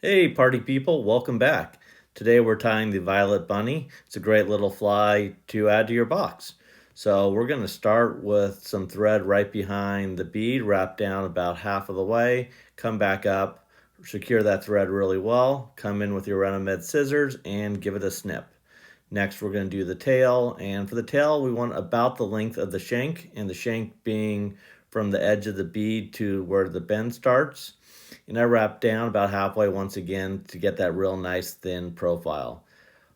Hey party people, welcome back. Today we're tying the violet bunny. It's a great little fly to add to your box. So we're going to start with some thread right behind the bead, wrap down about half of the way, come back up, secure that thread really well, come in with your Euronymph scissors and give it a snip. Next we're going to do the tail, and for the tail we want about the length of the shank, and the shank being from the edge of the bead to where the bend starts. And I wrap down about halfway once again to get that real nice thin profile.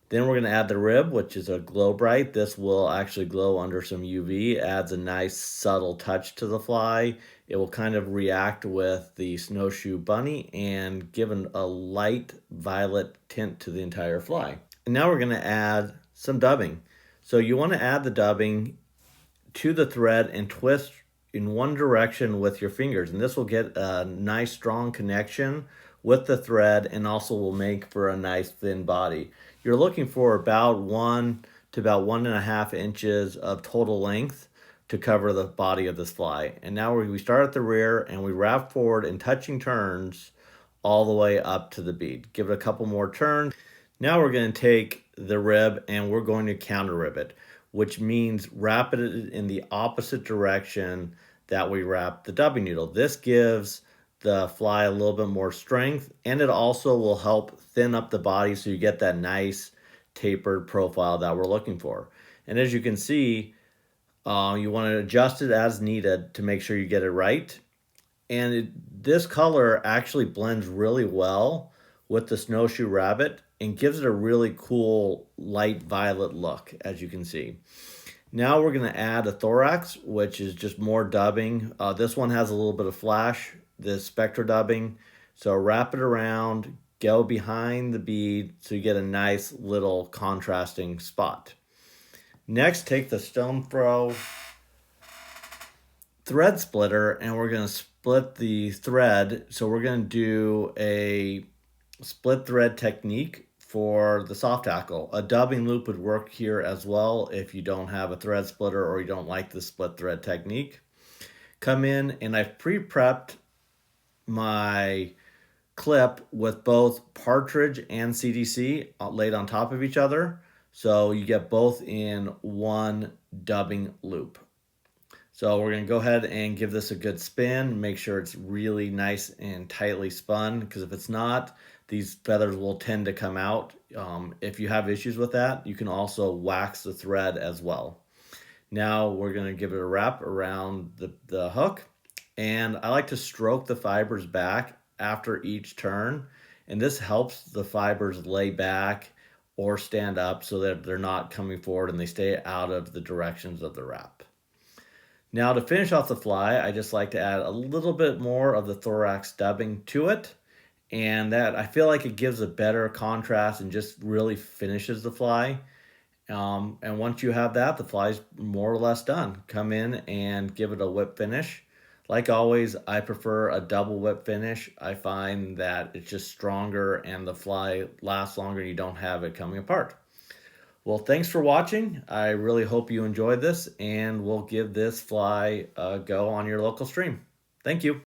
Then we're going to add the rib, which is a Glo-Brite. This will actually glow under some UV, adds a nice subtle touch to the fly. It will kind of react with the snowshoe bunny and give a light violet tint to the entire fly. And now we're going to add some dubbing. So you want to add the dubbing to the thread and twist in one direction with your fingers, and this will get a nice strong connection with the thread and also will make for a nice thin body. You're looking for about 1 to about 1.5 inches of total length to cover the body of this fly. And now we start at the rear and we wrap forward in touching turns all the way up to the bead. Give it a couple more turns. Now we're going to take the rib and we're going to counter rib it, which means wrap it in the opposite direction that we wrap the dubbing needle. This gives the fly a little bit more strength, and it also will help thin up the body so you get that nice tapered profile that we're looking for. And as you can see, you want to adjust it as needed to make sure you get it right. And this color actually blends really well with the snowshoe rabbit and gives it a really cool light violet look, as you can see. Now we're going to add a thorax, which is just more dubbing. This one has a little bit of flash, the spectra dubbing. So wrap it around, go behind the bead so you get a nice little contrasting spot. Next, take the stone throw thread splitter and we're going to split the thread. So we're going to do a split thread technique for the soft tackle. A dubbing loop would work here as well if you don't have a thread splitter or you don't like the split thread technique. Come in and I've pre-prepped my clip with both partridge and CDC laid on top of each other, so you get both in one dubbing loop. So we're going to go ahead and give this a good spin, make sure it's really nice and tightly spun, because if it's not, these feathers will tend to come out. If you have issues with that, you can also wax the thread as well. Now we're going to give it a wrap around the hook, and I like to stroke the fibers back after each turn, and this helps the fibers lay back or stand up so that they're not coming forward and they stay out of the directions of the wrap. Now to finish off the fly, I just like to add a little bit more of the thorax dubbing to it, and that I feel like it gives a better contrast and just really finishes the fly. And once you have that, the fly's more or less done. Come in and give it a whip finish. Like always, I prefer a double whip finish. I find that it's just stronger and the fly lasts longer and you don't have it coming apart. Well, thanks for watching. I really hope you enjoyed this, and we'll give this fly a go on your local stream. Thank you.